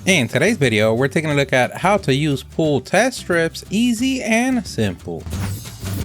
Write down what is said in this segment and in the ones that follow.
In today's video, we're taking a look at how to use pool test strips easy and simple.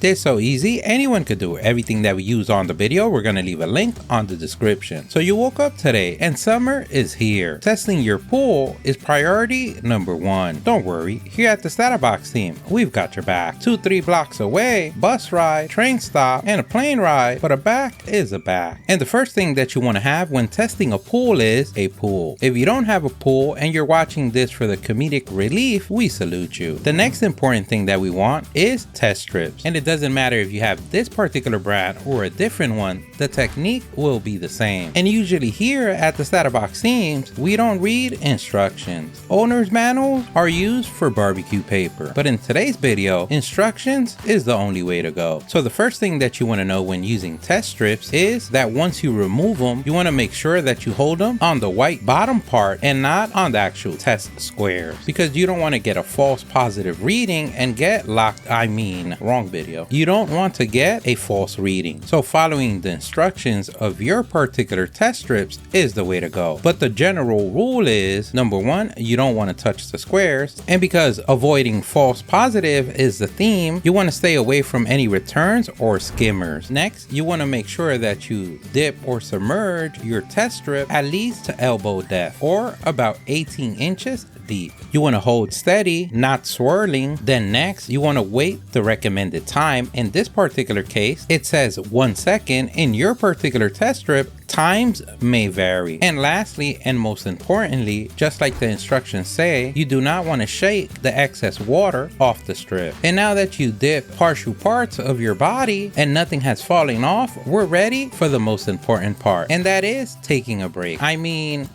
It's so easy, anyone could do it. Everything that we use on the video, we're going to leave a link on the description. So you woke up today and summer is here. Testing your pool is priority number one. Don't worry, here at the StatUpBox team, we've got your back. 2-3 blocks away, bus ride, train stop, and a plane ride, but a back is a back. And the first thing that you want to have when testing a pool is a pool. If you don't have a pool and you're watching this for the comedic relief, we salute you. The next important thing that we want is test strips. And it doesn't matter if you have this particular brand or a different one, the technique will be the same. And usually here at the StatUpBox teams, we don't read instructions. Owner's manuals are used for barbecue paper, but in today's video, instructions is the only way to go. So the first thing that you want to know when using test strips is that once you remove them, you want to make sure that you hold them on the white bottom part and not on the actual test squares, because you don't want to get a false positive reading and get locked. Wrong video. You don't want to get a false reading. So following the instructions of your particular test strips is the way to go. But the general rule is, number one, you don't want to touch the squares. And because avoiding false positive is the theme, you want to stay away from any returns or skimmers. Next, you want to make sure that you dip or submerge your test strip at least to elbow depth or about 18 inches deep. You want to hold steady, not swirling. Then next, you want to wait the recommended time. In this particular case, it says 1 second. In your particular test strip, times may vary. And lastly, and most importantly, just like the instructions say, you do not want to shake the excess water off the strip. And now that you dip partial parts of your body and nothing has fallen off, we're ready for the most important part, and that is taking a break.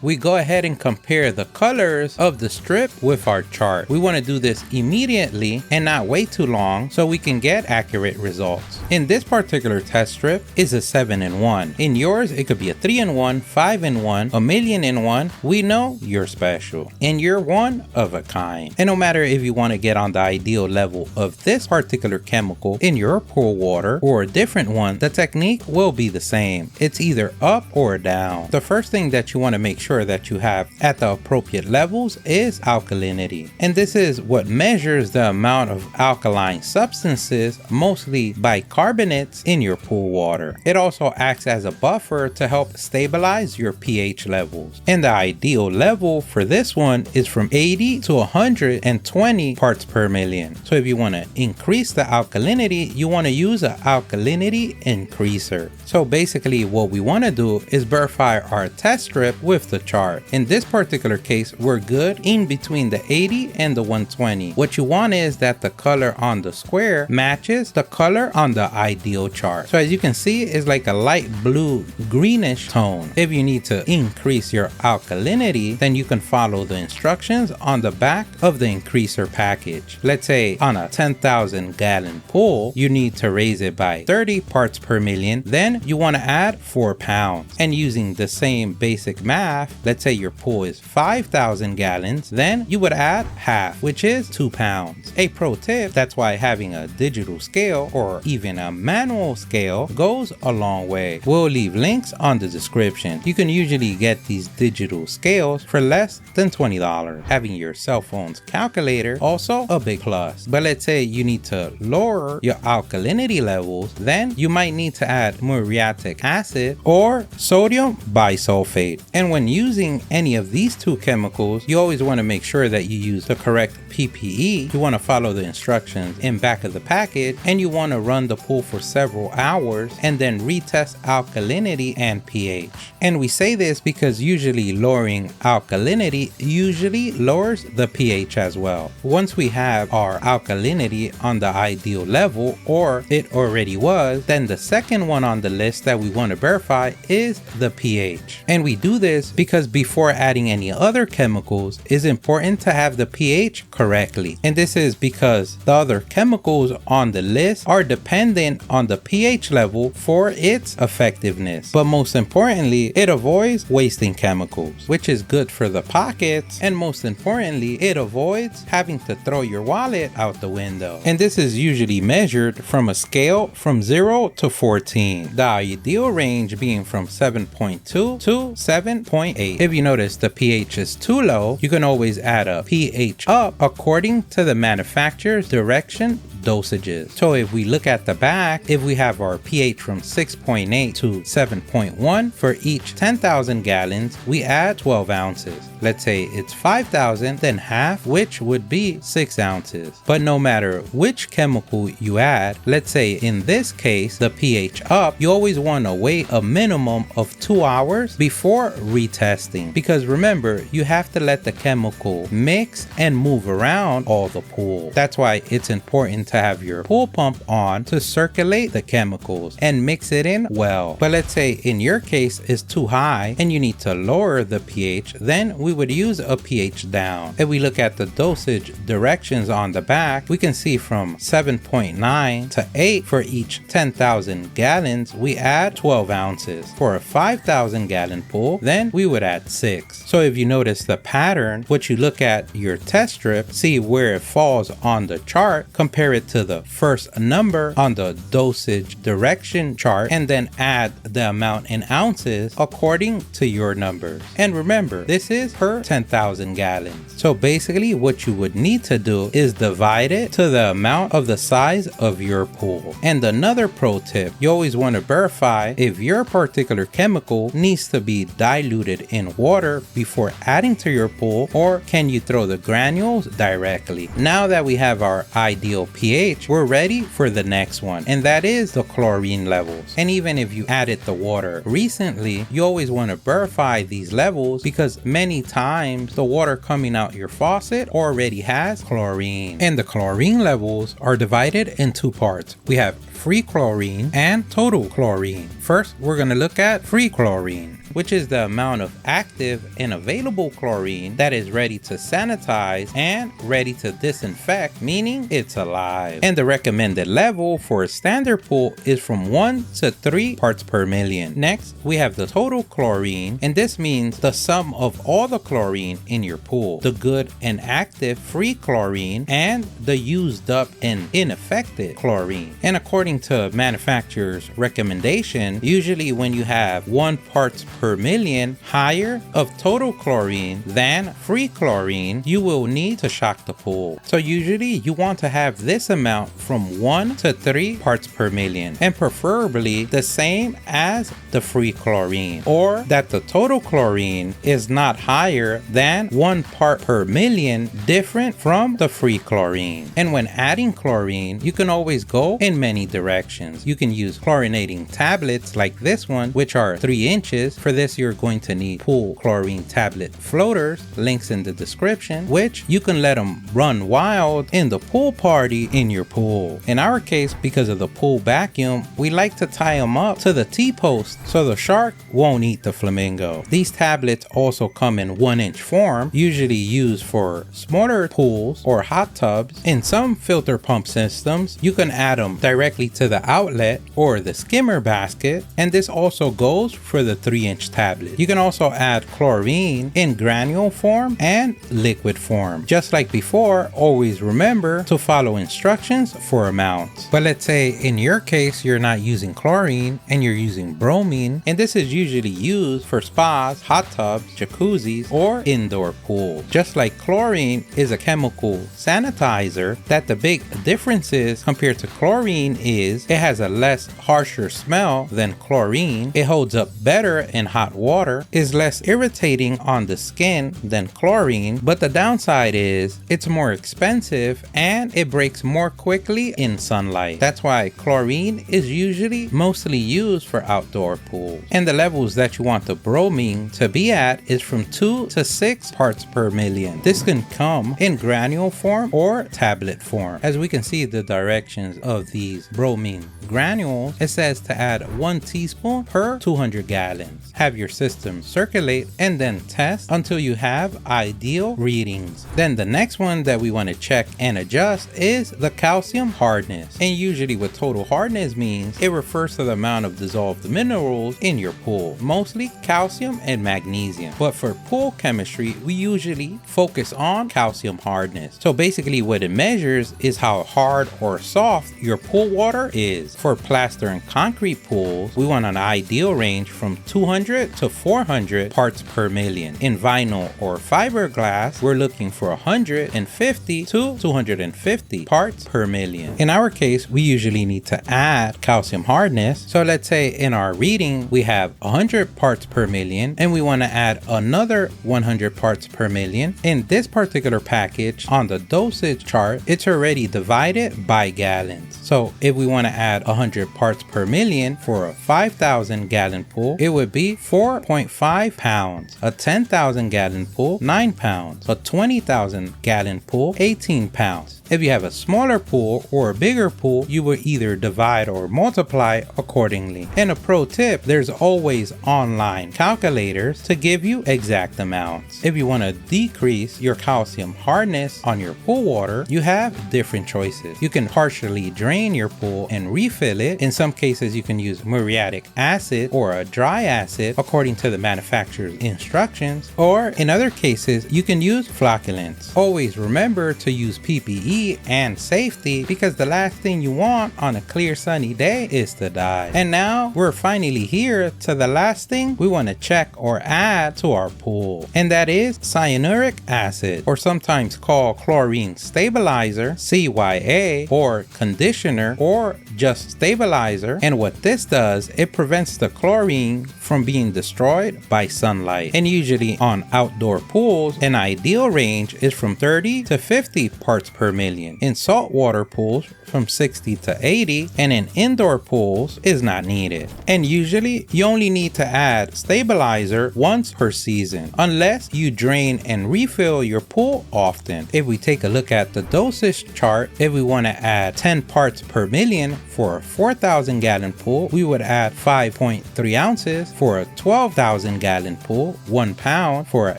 We go ahead and compare the colors of the strip with our chart. We want to do this immediately and not wait too long so we can get accurate results. In this particular test strip is a 7-in-1. In yours, it could be a 3-in-1, 5-in-1, a million-in-1. We know you're special and you're one of a kind. And no matter if you want to get on the ideal level of this particular chemical in your pool water or a different one, the technique will be the same. It's either up or down. The first thing that you want to make sure that you have at the appropriate levels is alkalinity. And this is what measures the amount of alkaline substances, mostly bicarbonates, in your pool water. It also acts as a buffer to help stabilize your pH levels. And the ideal level for this one is from 80 to 120 parts per million. So if you want to increase the alkalinity, you want to use an alkalinity increaser. So basically what we want to do is verify our test strip with the chart. In this particular case, we're good in between the 80 and the 120. What you want is that the color on the square matches the color on the ideal chart. So as you can see, it's like a light blue greenish tone. If you need to increase your alkalinity, then you can follow the instructions on the back of the increaser package. Let's say on a 10,000 gallon pool, you need to raise it by 30 parts per million. Then you want to add 4 pounds. And using the same basic math, let's say your pool is 5,000 gallons, then you would add half, which is 2 pounds. A pro tip, that's why having a digital scale or even a manual scale goes a long way. We'll leave links on the description. You can usually get these digital scales for less than $20. Having your cell phone's calculator, also a big plus. But let's say you need to lower your alkalinity levels, then you might need to add muriatic acid or sodium bisulfate. And when using any of these two chemicals, you always want to make sure that you use the correct PPE. You want to follow the instructions in back of the package, and you want to run the pool for several hours and then retest alkalinity and pH. And we say this because usually lowering alkalinity usually lowers the pH as well. Once we have our alkalinity on the ideal level, or it already was, then the second one on the list that we want to verify is the pH. And we do this because before adding any other chemicals, it's important to have the pH correctly. And this is because the other chemicals on the list are dependent dependent on the pH level for its effectiveness. But most importantly, it avoids wasting chemicals, which is good for the pockets, and most importantly, it avoids having to throw your wallet out the window. And this is usually measured from a scale from 0 to 14, the ideal range being from 7.2 to 7.8. If you notice the pH is too low, you can always add a pH up according to the manufacturer's direction dosages. So if we look at the back, if we have our pH from 6.8 to 7.1, for each 10,000 gallons, we add 12 ounces. Let's say it's 5,000, then half, which would be 6 ounces. But no matter which chemical you add, let's say in this case, the pH up, you always want to wait a minimum of 2 hours before retesting. Because remember, you have to let the chemical mix and move around all the pool. That's why it's important to have your pool pump on to circulate the chemicals and mix it in well. But let's say in your case it's too high and you need to lower the pH, then we would use a pH down. If we look at the dosage directions on the back, we can see from 7.9 to 8 for each 10,000 gallons, we add 12 ounces. For a 5,000 gallon pool, then we would add 6. So if you notice the pattern, what you look at your test strip, see where it falls on the chart, compare it to the first number on the dosage direction chart, and then add the amount in ounces according to your numbers. And remember, this is per 10,000 gallons. So basically what you would need to do is divide it to the amount of the size of your pool. And another pro tip, you always want to verify if your particular chemical needs to be diluted in water before adding to your pool, or can you throw the granules directly. Now that we have our ideal pH, we're ready for the next one, and that is the chlorine levels. And even if you added the water recently, you always want to verify these levels, because many times the water coming out your faucet already has chlorine. And the chlorine levels are divided in two parts. We have free chlorine and total chlorine. First, we're going to look at free chlorine, which is the amount of active and available chlorine that is ready to sanitize and ready to disinfect, meaning it's alive. And the recommended level for a standard pool is from 1 to 3 parts per million. Next, we have the total chlorine, and this means the sum of all the chlorine in your pool, the good and active free chlorine and the used up and ineffective chlorine. And according to manufacturer's recommendation, usually when you have 1 parts per million higher of total chlorine than free chlorine, you will need to shock the pool. So usually you want to have this amount from 1 to 3 parts per million, and preferably the same as the free chlorine, or that the total chlorine is not higher than 1 part per million different from the free chlorine. And when adding chlorine, you can always go in many directions. You can use chlorinating tablets like this one, which are 3 inches. For this, you're going to need pool chlorine tablet floaters, links in the description, which you can let them run wild in the pool party in your pool. In our case, because of the pool vacuum, we like to tie them up to the T-post so the shark won't eat the flamingo. These tablets also come in 1-inch form, usually used for smaller pools or hot tubs. In some filter pump systems, you can add them directly to the outlet or the skimmer basket, and this also goes for the 3-inch tablet. You can also add chlorine in granule form and liquid form. Just like before, always remember to follow instructions for amounts. But let's say in your case you're not using chlorine and you're using bromine, and this is usually used for spas, hot tubs, jacuzzis, or indoor pools. Just like chlorine is a chemical sanitizer, that the big difference is compared to chlorine is it has a less harsher smell than chlorine, it holds up better in hot water, is less irritating on the skin than chlorine, but the downside is it's more expensive and it breaks more quickly in sunlight. That's why chlorine is usually mostly used for outdoor pools. And the levels that you want the bromine to be at is from 2 to 6 parts per million. This can come in granule form or tablet form. As we can see the directions of these bromine granules, it says to add 1 teaspoon per 200 gallons. have your system circulate, and then test until you have ideal readings. Then the next one that we want to check and adjust is the calcium hardness. And usually what total hardness means, it refers to the amount of dissolved minerals in your pool, mostly calcium and magnesium. But for pool chemistry, we usually focus on calcium hardness. So basically what it measures is how hard or soft your pool water is. For plaster and concrete pools, we want an ideal range from 200 to 400 parts per million. In vinyl or fiberglass, we're looking for 150 to 250 parts per million. In our case, we usually need to add calcium hardness. So let's say in our reading, we have 100 parts per million and we want to add another 100 parts per million. In this particular package, on the dosage chart, it's already divided by gallons. So if we want to add 100 parts per million for a 5,000 gallon pool, it would be 4.5 pounds. A 10,000 gallon pool, 9 pounds. A 20,000 gallon pool, 18 pounds. If you have a smaller pool or a bigger pool, you will either divide or multiply accordingly. And a pro tip, there's always online calculators to give you exact amounts. If you want to decrease your calcium hardness on your pool water, you have different choices. You can partially drain your pool and refill it. In some cases, you can use muriatic acid or a dry acid according to the manufacturer's instructions. Or in other cases, you can use flocculants. Always remember to use PPE and safety, because the last thing you want on a clear sunny day is to die. And now we're finally here to the last thing we want to check or add to our pool, and that is cyanuric acid, or sometimes called chlorine stabilizer, CYA, or conditioner, or just stabilizer. And what this does, it prevents the chlorine from being destroyed by sunlight. And usually on outdoor pools, an ideal range is from 30 to 50 parts per million. In saltwater pools, from 60 to 80, and in indoor pools is not needed. And usually you only need to add stabilizer once per season, unless you drain and refill your pool often. If we take a look at the dosage chart, if we want to add 10 parts per million for a 4,000 gallon pool, we would add 5.3 ounces. For a 12,000 gallon pool, 1 pound. For a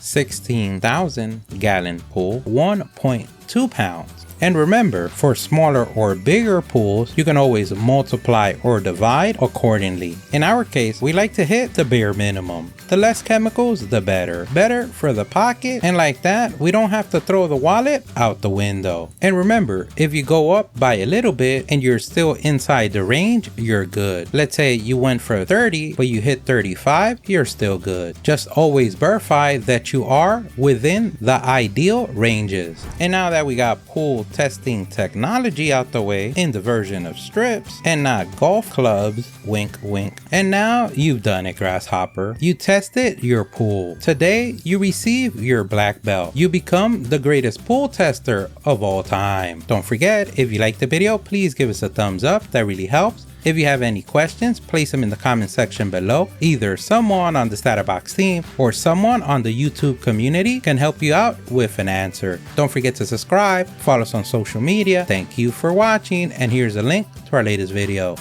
16,000 gallon pool, 1.2 pounds. And remember, for smaller or bigger pools, you can always multiply or divide accordingly. In our case, we like to hit the bare minimum. The less chemicals, the better. Better for the pocket, and like that, we don't have to throw the wallet out the window. And remember, if you go up by a little bit and you're still inside the range, you're good. Let's say you went for 30, but you hit 35, you're still good. Just always verify that you are within the ideal ranges. And now that we got pool testing technology out the way in the version of strips and not golf clubs, wink wink, and now you've done it, grasshopper. You tested your pool. Today you receive your black belt. You become the greatest pool tester of all time. Don't forget, if you liked the video, please give us a thumbs up. That really helps. If you have any questions, place them in the comment section below. Either someone on the StatUpBox team or someone on the YouTube community can help you out with an answer. Don't forget to subscribe, follow us on social media. Thank you for watching, and here's a link to our latest video.